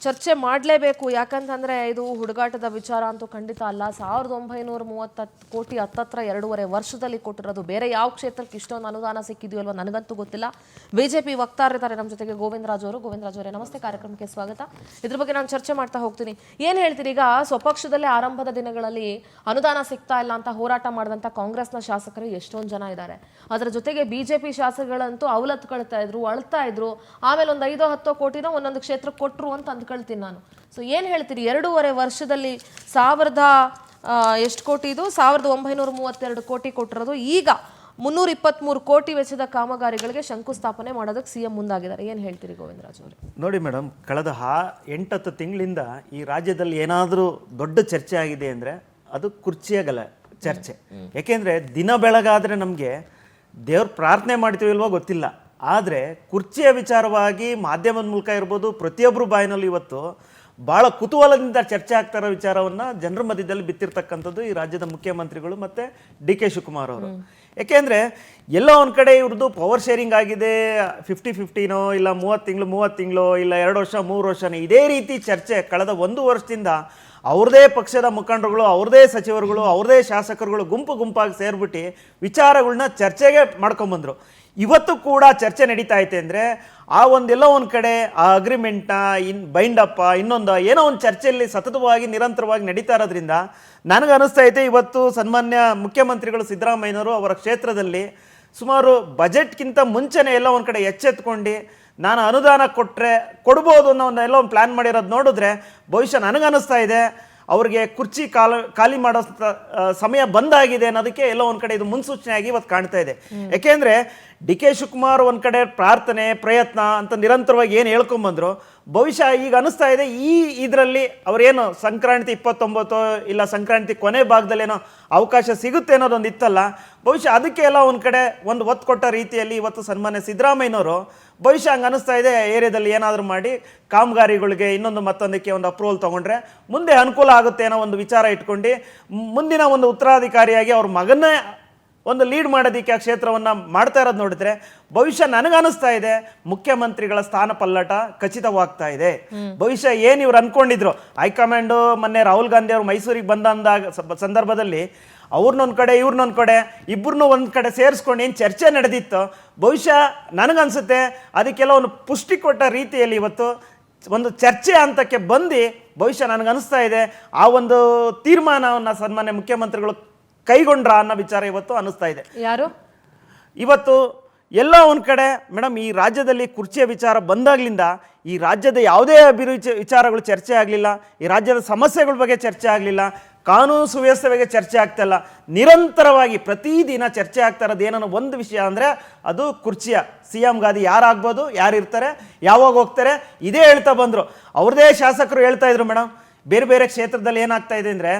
ಚರ್ಚೆ ಮಾಡಲೇಬೇಕು. ಯಾಕಂತಂದರೆ ಇದು ಹುಡುಗಾಟದ ವಿಚಾರ ಅಂತೂ ಖಂಡಿತ ಅಲ್ಲ. 1930 ಕೋಟಿ ಹತ್ತತ್ರ 2.5 ವರ್ಷದಲ್ಲಿ ಕೊಟ್ಟಿರೋದು. ಬೇರೆ ಯಾವ ಕ್ಷೇತ್ರಕ್ಕೆ ಇಷ್ಟೊಂದು ಅನುದಾನ ಸಿಕ್ಕಿದೆಯೋ ಅಲ್ವಾ ನನಗಂತೂ ಗೊತ್ತಿಲ್ಲ. ಬಿಜೆಪಿ ವಕ್ತಾರಿದ್ದಾರೆ ನಮ್ಮ ಜೊತೆಗೆ ಗೋವಿಂದರಾಜ್ ಅವರೇ, ನಮಸ್ತೆ, ಕಾರ್ಯಕ್ರಮಕ್ಕೆ ಸ್ವಾಗತ. ಇದ್ರ ಬಗ್ಗೆ ನಾನು ಚರ್ಚೆ ಮಾಡ್ತಾ ಹೋಗ್ತೀನಿ. ಏನು ಹೇಳ್ತೀರಿ? ಈಗ ಸ್ವಪಕ್ಷದಲ್ಲೇ ಆರಂಭದ ದಿನಗಳಲ್ಲಿ ಅನುದಾನ ಸಿಗ್ತಾ ಇಲ್ಲ ಅಂತ ಹೋರಾಟ ಮಾಡಿದಂಥ ಕಾಂಗ್ರೆಸ್ನ ಶಾಸಕರು ಎಷ್ಟೊಂದು ಜನ ಇದ್ದಾರೆ. ಅದರ ಜೊತೆಗೆ ಬಿಜೆಪಿ ಶಾಸಕಗಳಂತೂ ಅವಲತ್ಕೊಳ್ತಾ ಇದ್ರು, ಅಳ್ತಾ ಇದ್ರು. ಆಮೇಲೆ ಒಂದು 5-10 ಕೋಟಿನ ಒಂದೊಂದು ಕ್ಷೇತ್ರಕ್ಕೆ ಕೊಟ್ಟರು ಅಂತ ಅಂದ್ಕೊಳ್ತೀನಿ ನಾನು. ಸೊ ಏನು ಹೇಳ್ತೀರಿ? 2.5 ವರ್ಷದಲ್ಲಿ ಎಷ್ಟು ಕೋಟಿ ಇದು? 1932 ಕೋಟಿ ಕೊಟ್ಟಿರೋದು. ಈಗ 323 ಕೋಟಿ ವೆಚ್ಚದ ಕಾಮಗಾರಿಗಳಿಗೆ ಶಂಕುಸ್ಥಾಪನೆ ಮಾಡೋದಕ್ಕೆ ಸಿಎಂ ಮುಂದಾಗಿದ್ದಾರೆ. ಏನು ಹೇಳ್ತೀರಿ ಗೋವಿಂದರಾಜ್ ಅವರು? ನೋಡಿ ಮೇಡಮ್, ಕಳೆದ 8-10 ತಿಂಗಳಿಂದ ಈ ರಾಜ್ಯದಲ್ಲಿ ಏನಾದರೂ ದೊಡ್ಡ ಚರ್ಚೆ ಆಗಿದೆ ಅಂದರೆ ಅದು ಕುರ್ಚಿಯಾಗಲ್ಲ ಚರ್ಚೆ. ಯಾಕೆಂದರೆ ದಿನ ಬೆಳಗಾದರೆ ನಮಗೆ ದೇವ್ರ ಪ್ರಾರ್ಥನೆ ಮಾಡ್ತೀವಿಲ್ವೋ ಗೊತ್ತಿಲ್ಲ, ಆದರೆ ಕುರ್ಚಿಯ ವಿಚಾರವಾಗಿ ಮಾಧ್ಯಮದ ಮೂಲಕ ಇರ್ಬೋದು, ಪ್ರತಿಯೊಬ್ಬರು ಬಾಯಿನಲ್ಲಿ ಇವತ್ತು ಭಾಳ ಕುತೂಹಲದಿಂದ ಚರ್ಚೆ ಆಗ್ತಾ ಇರೋ ವಿಚಾರವನ್ನು ಜನರ ಮಧ್ಯದಲ್ಲಿ ಬಿತ್ತಿರ್ತಕ್ಕಂಥದ್ದು ಈ ರಾಜ್ಯದ ಮುಖ್ಯಮಂತ್ರಿಗಳು ಮತ್ತು DK ಶಿವಕುಮಾರ್ ಅವರು. ಯಾಕೆಂದರೆ ಎಲ್ಲೋ ಒಂದು ಕಡೆ ಇವ್ರದ್ದು ಪವರ್ ಶೇರಿಂಗ್ ಆಗಿದೆ, 50-50ನೋ ಇಲ್ಲ 30 ತಿಂಗಳು ಇಲ್ಲ 2 ವರ್ಷ 3 ವರ್ಷನೋ, ಇದೇ ರೀತಿ ಚರ್ಚೆ ಕಳೆದ 1 ವರ್ಷದಿಂದ ಅವ್ರದೇ ಪಕ್ಷದ ಮುಖಂಡರುಗಳು, ಅವ್ರದೇ ಸಚಿವರುಗಳು, ಅವ್ರದೇ ಶಾಸಕರುಗಳು ಗುಂಪಾಗಿ ಸೇರಿಬಿಟ್ಟು ವಿಚಾರಗಳನ್ನ ಚರ್ಚೆಗೆ ಮಾಡ್ಕೊಂಬಂದರು. ಇವತ್ತು ಕೂಡ ಚರ್ಚೆ ನಡೀತಾ ಐತೆ ಅಂದರೆ ಆ ಒಂದೆಲ್ಲೋ ಒಂದು ಕಡೆ ಆ ಅಗ್ರಿಮೆಂಟ್ನ ಬೈಂಡಪ್ಪ ಇನ್ನೊಂದು ಏನೋ ಒಂದು ಚರ್ಚೆಯಲ್ಲಿ ಸತತವಾಗಿ ನಿರಂತರವಾಗಿ ನಡೀತಾ ಇರೋದ್ರಿಂದ ನನಗೆ ಅನಿಸ್ತಾ ಐತೆ ಇವತ್ತು ಸನ್ಮಾನ್ಯ ಮುಖ್ಯಮಂತ್ರಿಗಳು ಸಿದ್ದರಾಮಯ್ಯನವರು ಅವರ ಕ್ಷೇತ್ರದಲ್ಲಿ ಸುಮಾರು ಬಜೆಟ್ಗಿಂತ ಮುಂಚೆನೇ ಎಲ್ಲ ಒಂದು ಕಡೆ ಎಚ್ಚೆತ್ಕೊಂಡು ನಾನು ಅನುದಾನ ಕೊಡ್ಬೋದು ಅನ್ನೋ ಎಲ್ಲೋ ಒಂದು ಪ್ಲ್ಯಾನ್ ಮಾಡಿರೋದು ನೋಡಿದ್ರೆ ಬಹುಶಃ ನನಗನ್ನಿಸ್ತಾ ಇದೆ ಅವ್ರಿಗೆ ಕುರ್ಚಿ ಖಾಲಿ ಮಾಡೋ ಸಮಯ ಬಂದಾಗಿದೆ ಅನ್ನೋದಕ್ಕೆ ಎಲ್ಲೋ ಒಂದು ಕಡೆ ಇದು ಮುನ್ಸೂಚನೆಯಾಗಿ ಇವತ್ತು ಕಾಣ್ತಾ ಇದೆ. ಯಾಕೆಂದರೆ DK ಶಿವಕುಮಾರ್ ಒಂದು ಕಡೆ ಪ್ರಾರ್ಥನೆ ಪ್ರಯತ್ನ ಅಂತ ನಿರಂತರವಾಗಿ ಏನು ಹೇಳ್ಕೊಂಬಂದ್ರು, ಬಹುಶಃ ಈಗ ಅನಿಸ್ತಾ ಇದೆ ಇದರಲ್ಲಿ ಅವರೇನು ಸಂಕ್ರಾಂತಿ 29 ಇಲ್ಲ ಸಂಕ್ರಾಂತಿ ಕೊನೆ ಭಾಗದಲ್ಲೇನೋ ಅವಕಾಶ ಸಿಗುತ್ತೆ ಅನ್ನೋದೊಂದು ಇತ್ತಲ್ಲ, ಬಹುಶಃ ಅದಕ್ಕೆ ಎಲ್ಲ ಒಂದು ಕಡೆ ಒಂದು ಒತ್ತು ಕೊಟ್ಟ ರೀತಿಯಲ್ಲಿ ಇವತ್ತು ಸನ್ಮಾನ್ಯ ಸಿದ್ದರಾಮಯ್ಯನವರು ಬಹುಶಃ ಹಂಗೆ ಅನಿಸ್ತಾ ಇದೆ ಏರಿಯಾದಲ್ಲಿ ಏನಾದರೂ ಮಾಡಿ ಕಾಮಗಾರಿಗಳಿಗೆ ಮತ್ತೊಂದಕ್ಕೆ ಒಂದು ಅಪ್ರೂವಲ್ ತೊಗೊಂಡ್ರೆ ಮುಂದೆ ಅನುಕೂಲ ಆಗುತ್ತೆ ಅನ್ನೋ ಒಂದು ವಿಚಾರ ಇಟ್ಕೊಂಡು ಮುಂದಿನ ಒಂದು ಉತ್ತರಾಧಿಕಾರಿಯಾಗಿ ಅವ್ರ ಮಗನ್ನೇ ಒಂದು ಲೀಡ್ ಮಾಡೋದಕ್ಕೆ ಆ ಕ್ಷೇತ್ರವನ್ನು ಮಾಡ್ತಾ ಇರೋದು ನೋಡಿದ್ರೆ ಬಹುಶಃ ನನಗನ್ನಿಸ್ತಾ ಇದೆ ಮುಖ್ಯಮಂತ್ರಿಗಳ ಸ್ಥಾನ ಪಲ್ಲಟ ಖಚಿತವಾಗ್ತಾ ಇದೆ. ಬಹುಶಃ ಏನು ಇವ್ರು ಅನ್ಕೊಂಡಿದ್ರು, ಹೈಕಮಾಂಡು ಮೊನ್ನೆ ರಾಹುಲ್ ಗಾಂಧಿ ಅವರು ಮೈಸೂರಿಗೆ ಬಂದಂದಾಗ ಸಂದರ್ಭದಲ್ಲಿ ಅವ್ರನ್ನೊಂದು ಕಡೆ ಇವ್ರನ್ನೊಂದು ಕಡೆ ಇಬ್ಬರನ್ನೂ ಒಂದು ಕಡೆ ಸೇರಿಸ್ಕೊಂಡು ಏನು ಚರ್ಚೆ ನಡೆದಿತ್ತು, ಬಹುಶಃ ನನಗನ್ಸುತ್ತೆ ಅದಕ್ಕೆಲ್ಲ ಒಂದು ಪುಷ್ಟಿ ಕೊಟ್ಟ ರೀತಿಯಲ್ಲಿ ಇವತ್ತು ಒಂದು ಚರ್ಚೆ ಹಂತಕ್ಕೆ ಬಂದು ಬಹುಶಃ ನನಗನ್ನಿಸ್ತಾ ಇದೆ ಆ ಒಂದು ತೀರ್ಮಾನವನ್ನು ಸನ್ಮಾನ್ಯ ಮುಖ್ಯಮಂತ್ರಿಗಳು ಕೈಗೊಂಡ್ರ ಅನ್ನೋ ವಿಚಾರ ಇವತ್ತು ಅನ್ನಿಸ್ತಾ ಇದೆ. ಯಾರು ಇವತ್ತು ಎಲ್ಲ ಒಂದು ಕಡೆ ಮೇಡಮ್ ಈ ರಾಜ್ಯದಲ್ಲಿ ಕುರ್ಚಿಯ ವಿಚಾರ ಬಂದಾಗ್ಲಿಂದ ಈ ರಾಜ್ಯದ ಯಾವುದೇ ಅಭಿವೃದ್ಧಿ ವಿಚಾರಗಳು ಚರ್ಚೆ ಆಗಲಿಲ್ಲ, ಈ ರಾಜ್ಯದ ಸಮಸ್ಯೆಗಳ ಬಗ್ಗೆ ಚರ್ಚೆ ಆಗಲಿಲ್ಲ, ಕಾನೂನು ಸುವ್ಯವಸ್ಥೆ ಬಗ್ಗೆ ಚರ್ಚೆ ಆಗ್ತಾಯಿಲ್ಲ. ನಿರಂತರವಾಗಿ ಪ್ರತಿದಿನ ಚರ್ಚೆ ಆಗ್ತಾ ಇರೋದು ಏನೋ ಒಂದು ವಿಷಯ ಅಂದರೆ ಅದು ಕುರ್ಚಿಯ CM ಗಾದಿ ಯಾರಾಗ್ಬೋದು, ಯಾರು ಇರ್ತಾರೆ, ಯಾವಾಗ ಹೋಗ್ತಾರೆ, ಇದೇ ಹೇಳ್ತಾ ಬಂದರು. ಅವ್ರದೇ ಶಾಸಕರು ಹೇಳ್ತಾ ಇದ್ರು ಮೇಡಮ್, ಬೇರೆ ಬೇರೆ ಕ್ಷೇತ್ರದಲ್ಲಿ ಏನಾಗ್ತಾ ಇದೆ ಅಂದರೆ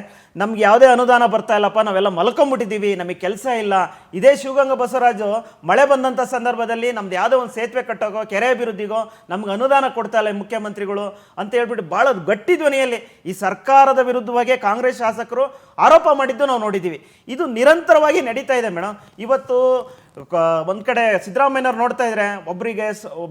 ನಮ್ಗೆ ಯಾವುದೇ ಅನುದಾನ ಬರ್ತಾ ಇಲ್ಲಪ್ಪ, ನಾವೆಲ್ಲ ಮಲ್ಕೊಂಬಿಟ್ಟಿದ್ದೀವಿ, ನಮಗೆ ಕೆಲಸ ಇಲ್ಲ. ಇದೇ ಶಿವಗಂಗಾ ಬಸವರಾಜು ಮಳೆ ಬಂದಂಥ ಸಂದರ್ಭದಲ್ಲಿ ನಮ್ದು ಯಾವುದೋ ಒಂದು ಸೇತುವೆ ಕಟ್ಟೋಗೋ ಕೆರೆ ಅಭಿವೃದ್ಧಿಗೋ ನಮ್ಗೆ ಅನುದಾನ ಕೊಡ್ತಾ ಇಲ್ಲ ಮುಖ್ಯಮಂತ್ರಿಗಳು ಅಂತ ಹೇಳ್ಬಿಟ್ಟು ಭಾಳ ಗಟ್ಟಿ ಧ್ವನಿಯಲ್ಲಿ ಈ ಸರ್ಕಾರದ ವಿರುದ್ಧವಾಗಿ ಕಾಂಗ್ರೆಸ್ ಶಾಸಕರು ಆರೋಪ ಮಾಡಿದ್ದು ನಾವು ನೋಡಿದ್ದೀವಿ. ಇದು ನಿರಂತರವಾಗಿ ನಡೀತಾ ಇದೆ ಮೇಡಮ್. ಇವತ್ತು ಒಂದು ಕಡೆ ಸಿದ್ದರಾಮಯ್ಯನವ್ರು ನೋಡ್ತಾ ಇದ್ರೆ ಒಬ್ಬರಿಗೆ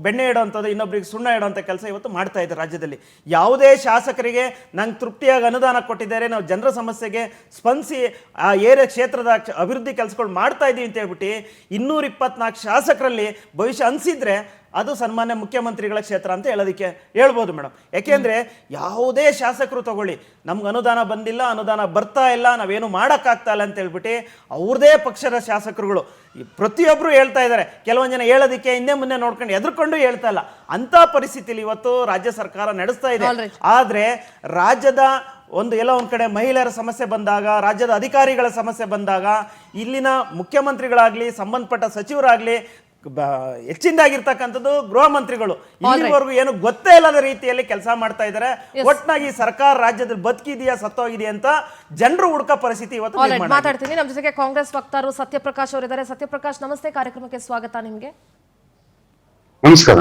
ಬೆಣ್ಣೆ ಇಡೋವಂಥದ್ದು, ಇನ್ನೊಬ್ಬರಿಗೆ ಸುಣ್ಣ ಇಡೋವಂಥ ಕೆಲಸ ಇವತ್ತು ಮಾಡ್ತಾ ಇದ್ದಾರೆ ರಾಜ್ಯದಲ್ಲಿ. ಯಾವುದೇ ಶಾಸಕರಿಗೆ ನಂಗೆ ತೃಪ್ತಿಯಾಗಿ ಅನುದಾನ ಕೊಟ್ಟಿದ್ದಾರೆ, ನಾವು ಜನರ ಸಮಸ್ಯೆಗೆ ಸ್ಪಂದಿಸಿ ಆ ಏರಿಯಾ ಕ್ಷೇತ್ರದ ಅಭಿವೃದ್ಧಿ ಕೆಲಸಗಳು ಮಾಡ್ತಾ ಇದ್ದೀವಿ ಅಂತ ಹೇಳ್ಬಿಟ್ಟು 224 ಶಾಸಕರಲ್ಲಿ ಭವಿಷ್ಯ ಅನಿಸಿದ್ರೆ ಅದು ಸನ್ಮಾನ್ಯ ಮುಖ್ಯಮಂತ್ರಿಗಳ ಕ್ಷೇತ್ರ ಅಂತ ಹೇಳೋದಕ್ಕೆ ಹೇಳ್ಬೋದು ಮೇಡಮ್. ಯಾಕೆಂದರೆ ಯಾವುದೇ ಶಾಸಕರು ತಗೊಳ್ಳಿ, ನಮ್ಗೆ ಅನುದಾನ ಬಂದಿಲ್ಲ, ಅನುದಾನ ಬರ್ತಾ ಇಲ್ಲ, ನಾವೇನು ಮಾಡೋಕ್ಕಾಗ್ತಾ ಇಲ್ಲ ಅಂತ ಹೇಳ್ಬಿಟ್ಟು ಅವ್ರದೇ ಪಕ್ಷದ ಶಾಸಕರುಗಳು ಪ್ರತಿಯೊಬ್ಬರು ಹೇಳ್ತಾ ಇದ್ದಾರೆ. ಕೆಲವೊಂದು ಜನ ಹೇಳೋದಕ್ಕೆ ಹಿಂದೆ ಮುಂದೆ ನೋಡ್ಕೊಂಡು ಎದುರ್ಕೊಂಡು ಹೇಳ್ತಾ ಇಲ್ಲ. ಅಂಥ ಪರಿಸ್ಥಿತಿಲಿ ಇವತ್ತು ರಾಜ್ಯ ಸರ್ಕಾರ ನಡೆಸ್ತಾ ಇದೆ. ಆದರೆ ರಾಜ್ಯದ ಎಲ್ಲ ಒಂದು ಕಡೆ ಮಹಿಳೆಯರ ಸಮಸ್ಯೆ ಬಂದಾಗ, ರಾಜ್ಯದ ಅಧಿಕಾರಿಗಳ ಸಮಸ್ಯೆ ಬಂದಾಗ ಇಲ್ಲಿನ ಮುಖ್ಯಮಂತ್ರಿಗಳಾಗಲಿ ಸಂಬಂಧಪಟ್ಟ ಸಚಿವರಾಗಲಿ ಹೆಚ್ಚಿನದಾಗಿರ್ತಕ್ಕಂಥದ್ದು ಗೃಹ ಮಂತ್ರಿಗಳು ಇಲ್ಲಿವರೆಗೂ ಏನು ಗೊತ್ತೇ ಇಲ್ಲದ ರೀತಿಯಲ್ಲಿ ಕೆಲಸ ಮಾಡ್ತಾ ಇದ್ದಾರೆ. ಒಟ್ಟಾಗಿ ಸರ್ಕಾರ ರಾಜ್ಯದಲ್ಲಿ ಬದುಕಿದೆಯಾ ಸತ್ತೋಗಿದೆಯಾ ಅಂತ ಜನರು ಹುಡುಕ ಪರಿಸ್ಥಿತಿ ಇವತ್ತು ಮಾತಾಡ್ತೀನಿ. ನಮ್ಮ ಜೊತೆಗೆ ಕಾಂಗ್ರೆಸ್ ವಕ್ತಾರರು ಸತ್ಯಪ್ರಕಾಶ್ ಅವರಿದ್ದಾರೆ. ಸತ್ಯಪ್ರಕಾಶ್, ನಮಸ್ತೆ, ಕಾರ್ಯಕ್ರಮಕ್ಕೆ ಸ್ವಾಗತ. ನಿಮಗೆ ನಮಸ್ಕಾರ.